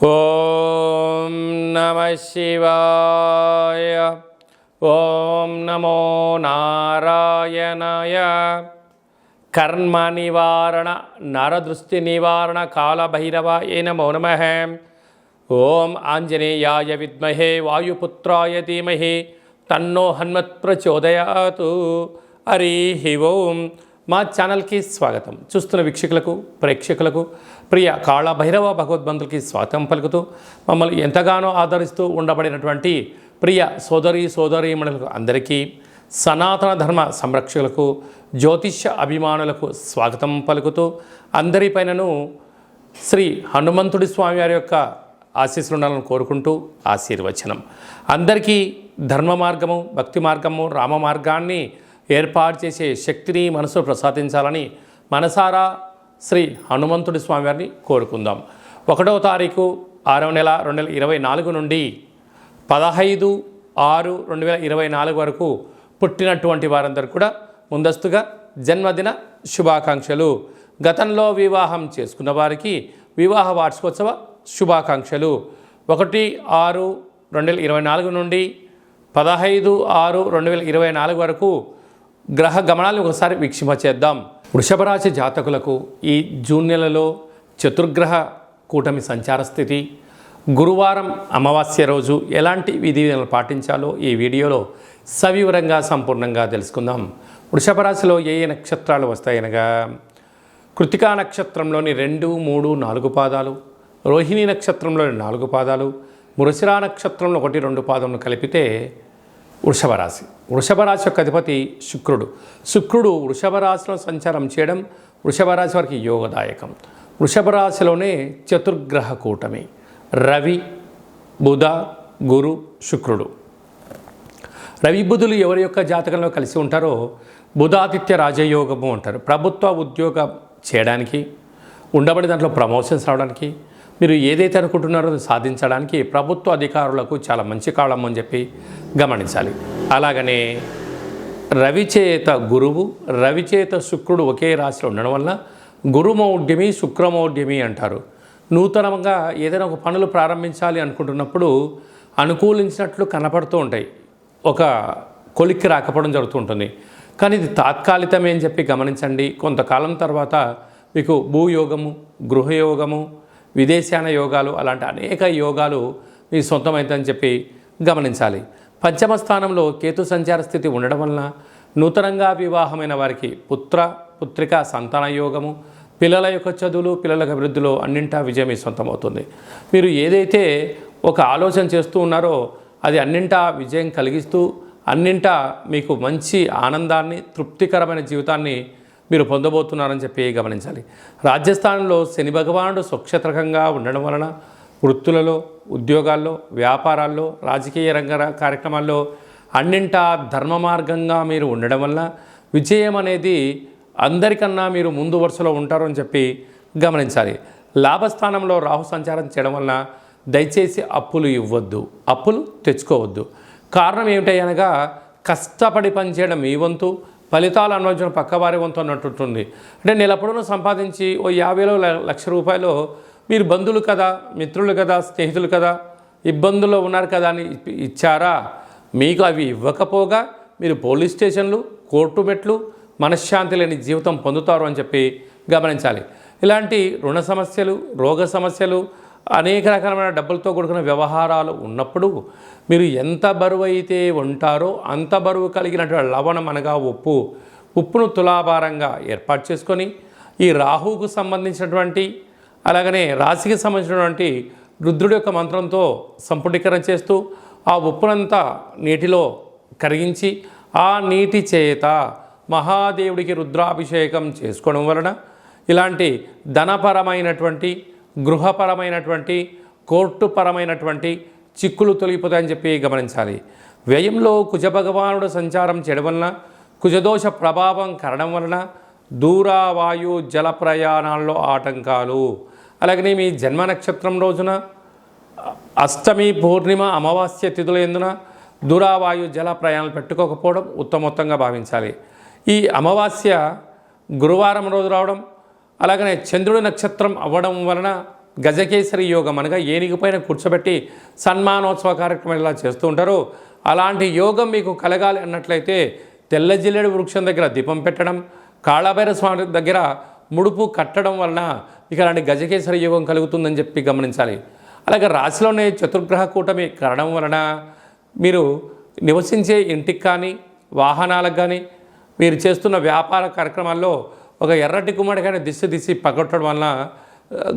ఓం నమ శివాయ. ఓం నమో నారాయణాయ. కర్మ నివారణ నరదృష్టి నివారణ కాళభైరవాయ నమో నమః. ఓం ఆంజనేయాయ విద్మహే వాయుపుత్రాయ ధీమహి తన్నో హనుమత్ ప్రచోదయాతు. హరి ఓం. మా ఛానల్కి స్వాగతం. చూస్తున్న వీక్షకులకు ప్రేక్షకులకు ప్రియ కాళభైరవ భగవద్బంధులకి స్వాగతం పలుకుతూ మమ్మల్ని ఎంతగానో ఆదరిస్తూ ఉండబడినటువంటి ప్రియ సోదరీమణులకు అందరికీ, సనాతన ధర్మ సంరక్షకులకు, జ్యోతిష్య అభిమానులకు స్వాగతం పలుకుతూ అందరిపైనను శ్రీ హనుమంతుడి స్వామి వారి యొక్క ఆశీస్సులు ఉండాలని కోరుకుంటూ ఆశీర్వచనం. అందరికీ ధర్మ మార్గము, భక్తి మార్గము, రామ మార్గాన్ని ఏర్పాటు చేసే శక్తిని మనసు ప్రసాదించాలని మనసారా శ్రీ హనుమంతుడి స్వామివారిని కోరుకుందాం. 1వ తారీఖు 6వ నెల 2024 నుండి 15/6/2024 వరకు పుట్టినటువంటి వారందరూ కూడా ముందస్తుగా జన్మదిన శుభాకాంక్షలు. గతంలో వివాహం చేసుకున్న వారికి వివాహ వార్షికోత్సవ శుభాకాంక్షలు. 1/6/2024 నుండి 15/6/2024 వరకు గ్రహ గమనాలను ఒకసారి వీక్షింపచేద్దాం. వృషభ రాశి జాతకులకు ఈ జూన్ నెలలో చతుర్గ్రహ కూటమి సంచార స్థితి, గురువారం అమావాస్య రోజు ఎలాంటి విధివిధానాలు పాటించాలో ఈ వీడియోలో సవివరంగా సంపూర్ణంగా తెలుసుకుందాం. వృషభ రాశిలో ఏ నక్షత్రాలు వస్తాయనగా కృతికా నక్షత్రంలోని 2, 3, 4 పాదాలు, రోహిణి నక్షత్రంలోని 4 పాదాలు, మృగశిర నక్షత్రంలో 1, 2 పాదములను కలిపితే వృషభ రాశి. వృషభ రాశి యొక్క అధిపతి శుక్రుడు వృషభ రాశిలో సంచారం చేయడం వృషభ రాశి వారికి యోగదాయకం. వృషభ రాశిలోనే చతుర్గ్రహ కూటమి రవి, బుధ, గురు, శుక్రుడు. రవి బుధులు ఎవరి యొక్క జాతకంలో కలిసి ఉంటారో బుధాదిత్య రాజయోగము అంటారు. ప్రభుత్వ ఉద్యోగం చేయడానికి, ఉండబడి దాంట్లో ప్రమోషన్స్ రావడానికి, మీరు ఏదైతే అనుకుంటున్నారో సాధించడానికి ప్రభుత్వ అధికారులకు చాలా మంచి కాలం అని చెప్పి గమనించాలి. అలాగనే రవిచేత గురువు, రవిచేత శుక్రుడు ఒకే రాశిలో ఉండడం వల్ల గురుమౌఢ్యమి, శుక్రమౌఢ్యమి అంటారు. నూతనంగా ఏదైనా ఒక పనులు ప్రారంభించాలి అనుకుంటున్నప్పుడు అనుకూలించినట్లు కనపడుతూ ఉంటాయి, ఒక కొలిక్కి రాకపోవడం జరుగుతూ ఉంటుంది. కానీ ఇది తాత్కాలికమే అని చెప్పి గమనించండి. కొంతకాలం తర్వాత మీకు భూయోగము, గృహయోగము, విదేశాన యోగాలు, అలాంటి అనేక యోగాలు మీ సొంతమైందని చెప్పి గమనించాలి. పంచమ స్థానంలో కేతు సంచార స్థితి ఉండడం వలన నూతనంగా వివాహమైన వారికి పుత్రిక సంతాన యోగము, పిల్లల యొక్క చదువులు, పిల్లల అభివృద్ధిలో అన్నింటా విజయం మీ సొంతమవుతుంది. మీరు ఏదైతే ఒక ఆలోచన చేస్తూ ఉన్నారో అది అన్నింటా విజయం కలిగిస్తూ అన్నింటా మీకు మంచి ఆనందాన్ని, తృప్తికరమైన జీవితాన్ని మీరు పొందబోతున్నారని చెప్పి గమనించాలి. రాజ్యస్థానంలో శని భగవానుడు స్వక్షేత్రకంగా ఉండడం వలన వృత్తులలో, ఉద్యోగాల్లో, వ్యాపారాల్లో, రాజకీయ రంగ కార్యక్రమాల్లో అన్నింటా ధర్మ మార్గంగా మీరు ఉండడం వల్ల విజయం అనేది అందరికన్నా మీరు ముందు వరుసలో ఉంటారు అని చెప్పి గమనించాలి. లాభస్థానంలో రాహు సంచారం చేయడం వలన దయచేసి అప్పులు ఇవ్వద్దు, అప్పులు తెచ్చుకోవద్దు. కారణం ఏమిటనగా కష్టపడి పనిచేయడం మీ వంతు, ఫలితాలు అనుభవించడం పక్కవారి వంతు అన్నట్టుంటుంది. అంటే నెలపొడను సంపాదించి ఓ 50,000 లక్ష రూపాయలు మీరు బంధువులు కదా, మిత్రులు కదా, స్నేహితులు కదా, ఇబ్బందుల్లో ఉన్నారు కదా అని ఇచ్చారా? మీకు అవి ఇవ్వకపోగా మీరు పోలీస్ స్టేషన్లు, కోర్టు మెట్లు, మనశ్శాంతి లేని జీవితం పొందుతారు అని చెప్పి గమనించాలి. ఇలాంటి రుణ సమస్యలు, రోగ సమస్యలు, అనేక రకాలైన డబ్బులతో కూడుకున్న వ్యవహారాలు ఉన్నప్పుడు మీరు ఎంత బరువు అయితే ఉంటారో అంత బరువు కలిగినటువంటి లవణం అనగా ఉప్పును తులాభారంగా ఏర్పాటు చేసుకొని ఈ రాహువుకు సంబంధించినటువంటి, అలాగనే రాశికి సంబంధించినటువంటి రుద్రుడి యొక్క మంత్రంతో సంపుటీకరణ చేస్తూ ఆ ఉప్పునంతా నీటిలో కరిగించి ఆ నీటి చేత మహాదేవుడికి రుద్రాభిషేకం చేసుకోవడం వలన ఇలాంటి ధనపరమైనటువంటి, గృహపరమైనటువంటి, కోర్టుపరమైనటువంటి చిక్కులు తొలగిపోతాయని చెప్పి గమనించాలి. వ్యయంలో కుజభగవానుడు సంచారం చేయడం వలన, కుజదోష ప్రభావం కరడం వలన దూరావాయు జల ప్రయాణాల్లో ఆటంకాలు, అలాగనే మీ జన్మ నక్షత్రం రోజున అష్టమి, పూర్ణిమ, అమావాస్య తిథుల యందున దూరావాయు జల ప్రయాణాలు పెట్టుకోకపోవడం ఉత్తమోత్తంగా భావించాలి. ఈ అమావాస్య గురువారం రోజు రావడం, అలాగనే చంద్రుడి నక్షత్రం అవ్వడం వలన గజకేసరి యోగం అనగా ఏనుగు పైన కూర్చోబెట్టి సన్మానోత్సవ కార్యక్రమం ఇలా చేస్తూ ఉంటారు. అలాంటి యోగం మీకు కలగాలి అన్నట్లయితే తెల్ల జిల్లేడు వృక్షం దగ్గర దీపం పెట్టడం, కాళభైరవ స్వామి దగ్గర ముడుపు కట్టడం వలన ఇక అలాంటి గజకేసరి యోగం కలుగుతుందని చెప్పి గమనించాలి. అలాగే రాశిలోనే చతుర్గ్రహ కూటమి కరడం వలన మీరు నివసించే ఇంటికి కానీ వాహనాలకు కానీ మీరు చేస్తున్న వ్యాపార కార్యక్రమాల్లో ఒక ఎర్రటి గుమ్మడికాయ దిశ తీసి పగొట్టడం వలన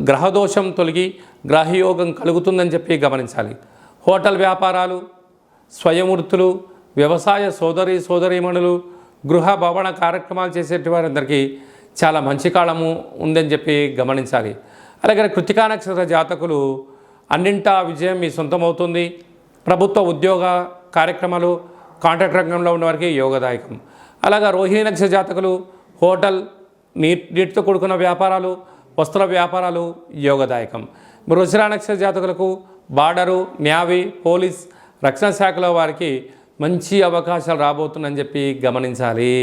గ్రహదోషం తొలగి గ్రహయోగం కలుగుతుందని చెప్పి గమనించాలి. హోటల్ వ్యాపారాలు, స్వయం వృత్తులు, వ్యవసాయ సోదరీమణులు, గృహ భవన కార్యక్రమాలు చేసేటి వారందరికీ చాలా మంచి కాలము ఉందని చెప్పి గమనించాలి. అలాగే కృత్తికా నక్షత్ర జాతకులు అన్నింటా విజయం మీ సొంతమవుతుంది. ప్రభుత్వ ఉద్యోగ కార్యక్రమాలు, కాంట్రాక్ట్ రంగంలో ఉన్న వారికి యోగదాయకం. అలాగే రోహిణి నక్షత్ర జాతకులు హోటల్, నీటితో కూడుకున్న వ్యాపారాలు, వస్త్ర వ్యాపారాలు యోగదాయకం. వృషభ నక్షత్ర జాతకులకు బార్డరు, నేవీ, పోలీస్, రక్షణ శాఖలో వారికి మంచి అవకాశాలు రాబోతుందని చెప్పి గమనించాలి.